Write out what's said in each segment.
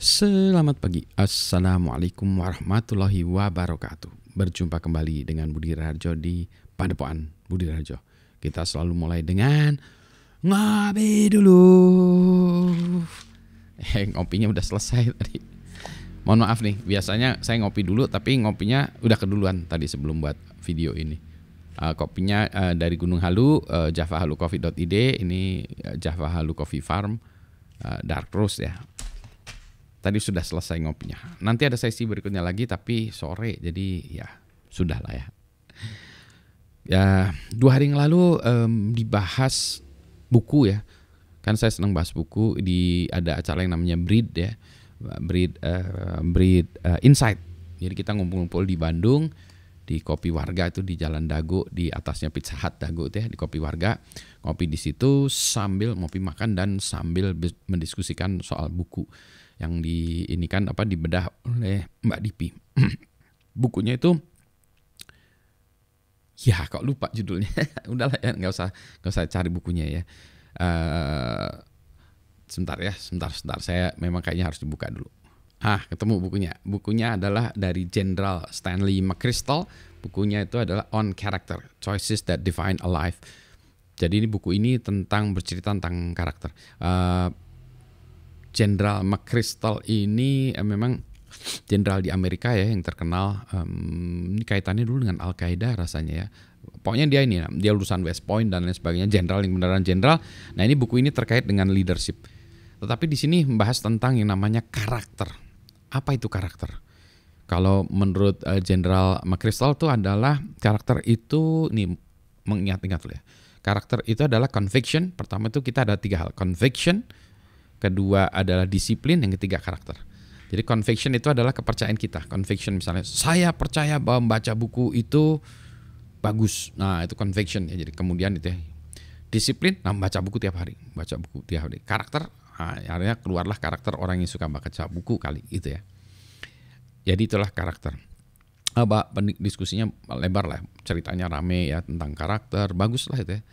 Selamat pagi, Assalamualaikum warahmatullahi wabarakatuh. Berjumpa kembali dengan Budi Raharjo di Padepokan Budi Raharjo. Kita selalu mulai dengan ngopi dulu. Ngopinya udah selesai tadi. Mohon maaf nih, biasanya saya ngopi dulu tapi ngopinya udah keduluan tadi sebelum buat video ini. Kopinya dari Gunung Halu, javahalucoffee.id. Ini Java Halu Coffee Farm, dark roast ya. Tadi sudah selesai ngopinya. Nanti ada sesi berikutnya lagi tapi sore, jadi ya sudah lah ya. Ya 2 hari yang lalu dibahas buku ya. Kan saya senang bahas buku. Ada acara yang namanya Breed ya. Breed Insight. Jadi kita ngumpul-ngumpul di Bandung di Kopi Warga itu di Jalan Dago, di atasnya Pizza Hut Dago itu ya, di Kopi Warga. Ngopi di situ sambil ngopi makan dan sambil mendiskusikan soal buku yang dibedah oleh Mbak Dipi. Bukunya itu ya kok lupa judulnya. Udahlah ya, nggak usah cari bukunya ya. Sebentar saya memang kayaknya harus dibuka dulu. Ketemu bukunya. Bukunya adalah dari Jenderal Stanley McChrystal. Bukunya itu adalah On Character, Choices That Define a Life. Jadi buku ini bercerita tentang karakter. Jenderal McChrystal ini memang jenderal di Amerika ya yang terkenal. Ini kaitannya dulu dengan Al-Qaeda rasanya ya. Pokoknya dia lulusan West Point dan lain sebagainya, jenderal yang beneran jenderal. Nah, ini buku ini terkait dengan leadership. Tetapi di sini membahas tentang yang namanya karakter. Apa itu karakter? Kalau menurut Jenderal McChrystal itu adalah karakter itu mengingat-ingat ya. Karakter itu adalah conviction. Pertama itu kita ada 3 hal. Conviction, kedua adalah disiplin, yang ketiga karakter. Jadi conviction itu adalah kepercayaan kita. Conviction misalnya, saya percaya bahwa membaca buku itu bagus. Nah, itu conviction ya. Jadi kemudian itu ya. Disiplin, membaca buku tiap hari. Karakter, akhirnya keluarlah karakter orang yang suka baca buku kali itu ya. Jadi itulah karakter. Diskusinya lebar lah, ceritanya rame ya tentang karakter, bagus lah itu ya.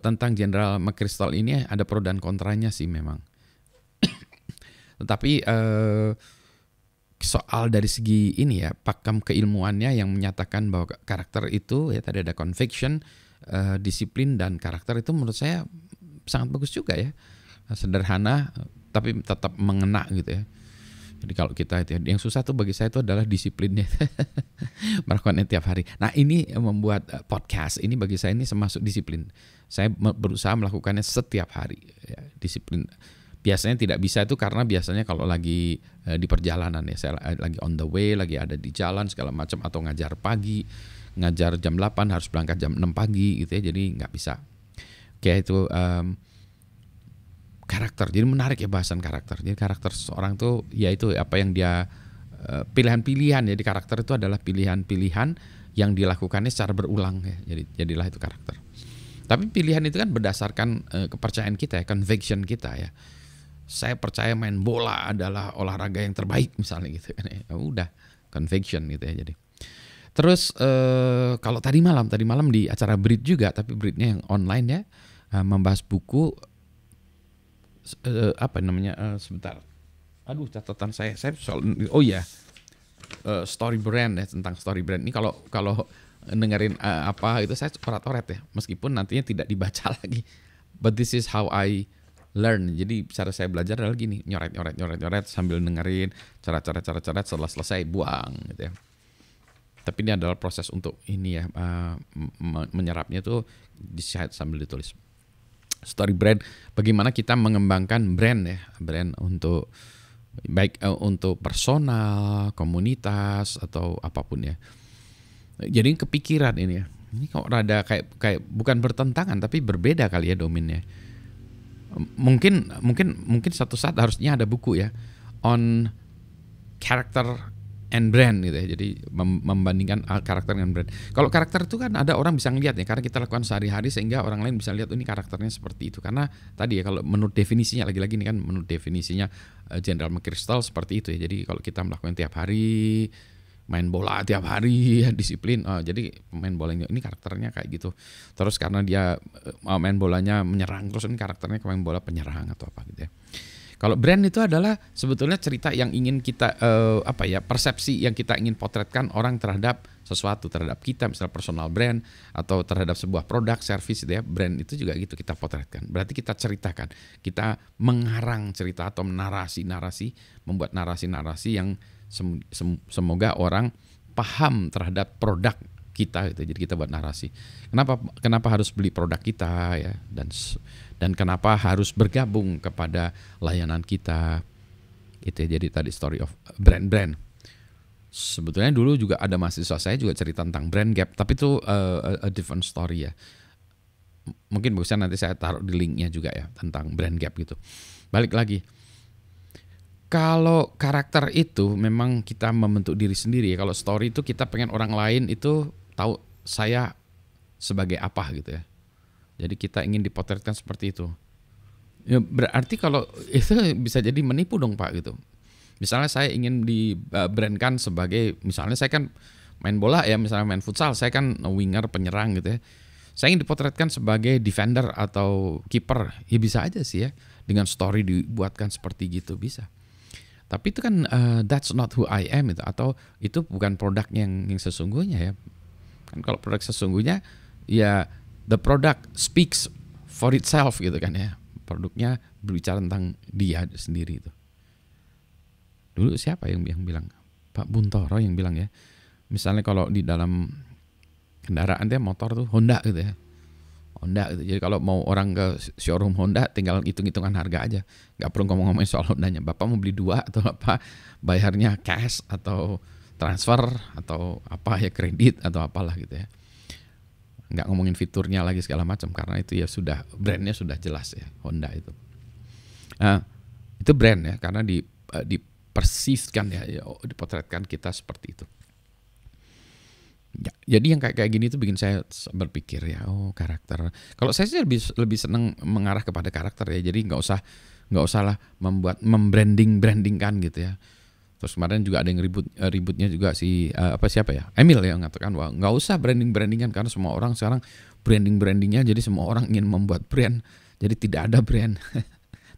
Tentang Jenderal McChrystal ini ada pro dan kontranya sih memang. Tetapi soal dari segi ini ya, pakam keilmuannya yang menyatakan bahwa karakter itu ya tadi ada conviction, disiplin dan karakter itu menurut saya sangat bagus juga ya. Sederhana tapi tetap mengena gitu ya. Jadi kalau kita itu yang susah tuh bagi saya itu adalah disiplinnya. Melakukannya tiap hari. Nah, ini membuat podcast ini bagi saya ini termasuk disiplin. Saya berusaha melakukannya setiap hari ya, disiplin. Biasanya tidak bisa itu karena biasanya kalau lagi di perjalanan ya, saya lagi on the way, lagi ada di jalan segala macam, atau ngajar pagi, ngajar jam 8 harus berangkat jam 6 pagi gitu ya, jadi nggak bisa. Oke, itu karakter. Jadi menarik ya bahasan karakter. Jadi karakter seseorang tuh yaitu apa yang dia pilihan-pilihan. Jadi karakter itu adalah pilihan-pilihan yang dilakukannya secara berulang ya. Jadilah itu karakter. Tapi pilihan itu kan berdasarkan kepercayaan kita ya, conviction kita ya. Saya percaya main bola adalah olahraga yang terbaik misalnya gitu kan ya. Udah conviction gitu ya. Jadi terus kalau tadi malam di acara Breed juga, tapi Breednya yang online ya, membahas buku sebentar. Aduh, catatan saya story brand ya, tentang story brand. Ini kalau dengerin itu saya coret ya, meskipun nantinya tidak dibaca lagi. But this is how I learn. Jadi cara saya belajar adalah gini, nyoret sambil dengerin, cara setelah selesai buang gitu ya. Tapi ini adalah proses untuk ini ya, menyerapnya tuh sambil ditulis. Story brand, bagaimana kita mengembangkan brand ya, brand untuk baik untuk personal, komunitas atau apapun ya. Jadi kepikiran ini ya. Ini kok rada kayak bukan bertentangan tapi berbeda kali ya domainnya. Mungkin satu saat harusnya ada buku ya on character and brand gitu ya. Jadi membandingkan karakter dengan brand. Kalau karakter itu kan ada orang bisa ngelihat ya, karena kita lakukan sehari-hari sehingga orang lain bisa lihat ini karakternya seperti itu. Karena tadi ya, kalau menurut definisinya lagi-lagi ini kan menurut definisinya Jenderal McChrystal seperti itu ya. Jadi kalau kita melakukan tiap hari, main bola tiap hari ya, disiplin. Jadi pemain bolanya ini karakternya kayak gitu. Terus karena dia main bolanya menyerang, terus ini karakternya pemain bola penyerang atau apa gitu ya. Kalau brand itu adalah sebetulnya cerita yang ingin kita persepsi yang kita ingin potretkan orang terhadap sesuatu, terhadap kita, misalnya personal brand atau terhadap sebuah produk, service gitu ya. Brand itu juga gitu kita potretkan. Berarti kita ceritakan, kita mengarang cerita atau narasi-narasi, membuat narasi-narasi yang semoga orang paham terhadap produk kita gitu. Jadi kita buat narasi. Kenapa harus beli produk kita ya, dan kenapa harus bergabung kepada layanan kita. Itu ya, jadi tadi story of brand. Sebetulnya dulu juga ada mahasiswa saya juga cerita tentang brand gap, tapi itu a different story ya. Mungkin bagusnya nanti saya taruh di linknya juga ya tentang brand gap gitu. Balik lagi. Kalau karakter itu memang kita membentuk diri sendiri ya. Kalau story itu kita pengen orang lain itu tahu saya sebagai apa gitu ya. Jadi kita ingin dipotretkan seperti itu. Ya, berarti kalau itu bisa jadi menipu dong Pak gitu. Misalnya saya ingin di-brandkan sebagai, misalnya saya kan main bola ya, misalnya main futsal, saya kan winger, penyerang gitu ya. Saya ingin dipotretkan sebagai defender atau kiper, ya bisa aja sih ya. Dengan story dibuatkan seperti gitu, bisa. Tapi itu kan that's not who I am itu, atau itu bukan produk yang sesungguhnya ya. Kan kalau produk sesungguhnya ya the product speaks for itself gitu kan ya. Produknya berbicara tentang dia sendiri itu. Dulu siapa yang bilang? Pak Buntoro yang bilang ya. Misalnya kalau di dalam kendaraan dia motor tuh Honda gitu ya. Honda gitu. Jadi kalau mau orang ke showroom Honda tinggal hitung-hitungan harga aja. Nggak perlu ngomong-ngomongin soal Hondanya. Bapak mau beli 2 atau apa, bayarnya cash atau transfer atau apa ya, kredit atau apalah gitu ya. Nggak ngomongin fiturnya lagi segala macam, karena itu ya sudah brandnya sudah jelas ya, Honda itu. Itu brand ya, karena dipersifkan ya, dipotretkan kita seperti itu. Ya, jadi yang kayak gini tuh bikin saya berpikir ya, karakter. Kalau saya sih lebih senang mengarah kepada karakter ya. Jadi nggak usah lah membrandingkan gitu ya. Terus kemarin juga ada yang ributnya juga siapa ya, Emil ya, mengatakan wah nggak usah brandingan karena semua orang sekarang brandingnya, jadi semua orang ingin membuat brand, jadi tidak ada brand.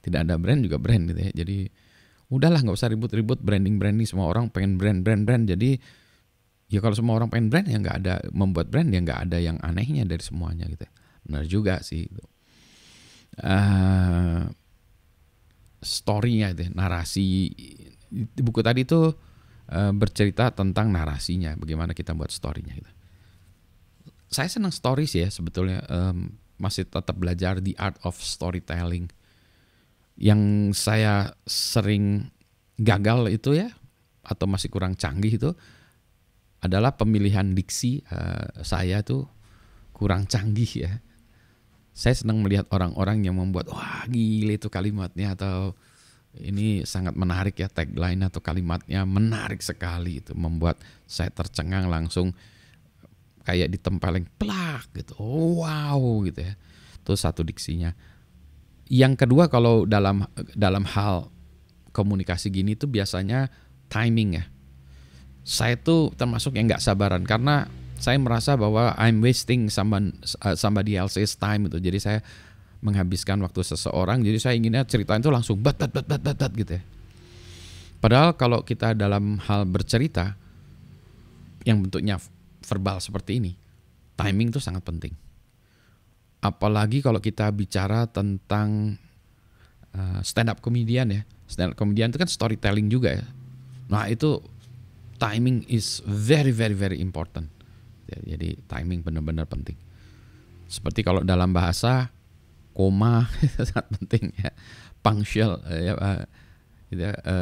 Tidak ada brand juga brand gitu ya. Jadi udahlah nggak usah ribut branding, semua orang pengen brand. Jadi ya kalau semua orang pengen brand ya nggak ada membuat brand, ya nggak ada yang anehnya dari semuanya gitu. Benar juga sih. Story-nya itu, narasi di buku tadi itu bercerita tentang narasinya, bagaimana kita buat story-nya gitu. Saya senang stories ya sebetulnya, masih tetap belajar the art of storytelling. Yang saya sering gagal itu ya, atau masih kurang canggih itu adalah pemilihan diksi. Saya tuh kurang canggih ya. Saya senang melihat orang-orang yang membuat wah gile itu kalimatnya, atau ini sangat menarik ya, tagline atau kalimatnya menarik sekali, itu membuat saya tercengang, langsung kayak ditempeleng plak gitu. Oh, wow gitu ya. Itu satu diksinya. Yang kedua, kalau dalam hal komunikasi gini tuh biasanya timing ya. Saya tuh termasuk yang nggak sabaran karena saya merasa bahwa I'm wasting somebody else's time itu. Jadi saya menghabiskan waktu seseorang, jadi saya inginnya ceritain itu langsung bat gitu ya. Padahal kalau kita dalam hal bercerita yang bentuknya verbal seperti ini, timing itu sangat penting. Apalagi kalau kita bicara tentang stand up comedian ya. Stand up comedian itu kan storytelling juga ya. Nah itu timing is very very very important. Jadi timing benar-benar penting. Seperti kalau dalam bahasa, koma sangat penting ya, punctual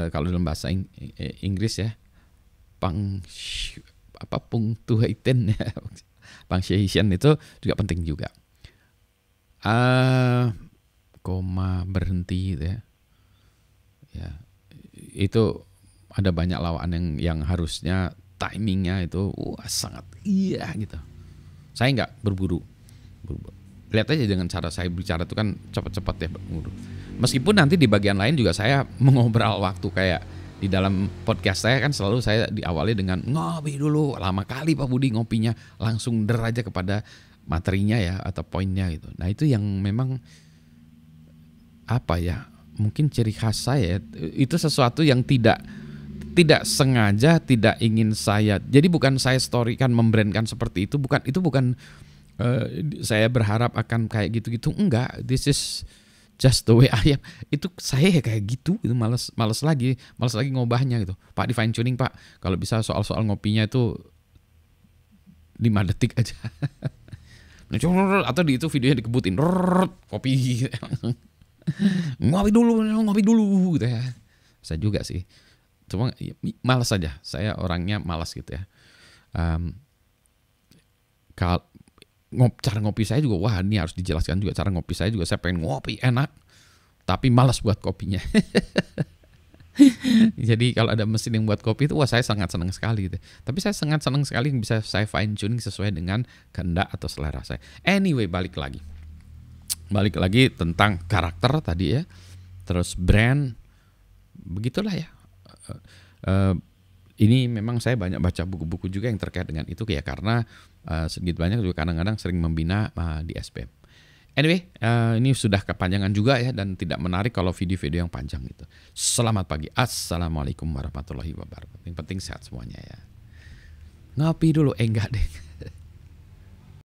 kalau dalam bahasa Inggris ya, punctuation ya, punctuation itu juga penting juga. Koma, berhenti gitu ya, itu ada banyak lawan yang harusnya timingnya itu sangat gitu. Saya nggak berburu. Lihat aja dengan cara saya bicara itu kan cepat-cepat ya. Meskipun nanti di bagian lain juga saya mengobrol waktu, kayak di dalam podcast saya kan selalu saya diawali dengan ngopi dulu. Lama kali Pak Budi ngopinya, langsung aja kepada materinya ya atau poinnya gitu. Nah itu yang memang apa ya, mungkin ciri khas saya itu sesuatu yang tidak sengaja, tidak ingin saya. Jadi bukan saya storykan, membrandkan seperti itu, bukan saya berharap akan kayak gitu-gitu, enggak. This is just the way I am. Itu saya kayak gitu, itu males lagi ngubahnya gitu. Pak, di fine tuning Pak, kalau bisa soal ngopinya itu 5 detik aja. Atau di itu videonya dikebutin, kopi. ngopi dulu gitu ya. Saya juga sih. Cuma malas saja. Saya orangnya malas gitu ya. Cara ngopi saya juga, wah ini harus dijelaskan juga cara ngopi saya juga. Saya pengen ngopi enak, tapi malas buat kopinya. Jadi kalau ada mesin yang buat kopi itu, wah saya sangat senang sekali gitu. Tapi saya sangat senang sekali bisa saya fine tuning sesuai dengan kehendak atau selera saya. Anyway, balik lagi tentang karakter tadi ya. Terus brand, begitulah ya. Ini memang saya banyak baca buku-buku juga yang terkait dengan itu ya, karena sedikit banyak juga kadang-kadang sering membina di SPM. Anyway, ini sudah kepanjangan juga ya, dan tidak menarik kalau video-video yang panjang gitu. Selamat pagi, assalamualaikum warahmatullahi wabarakatuh. Yang penting sehat semuanya ya. Ngopi dulu, enggak deh.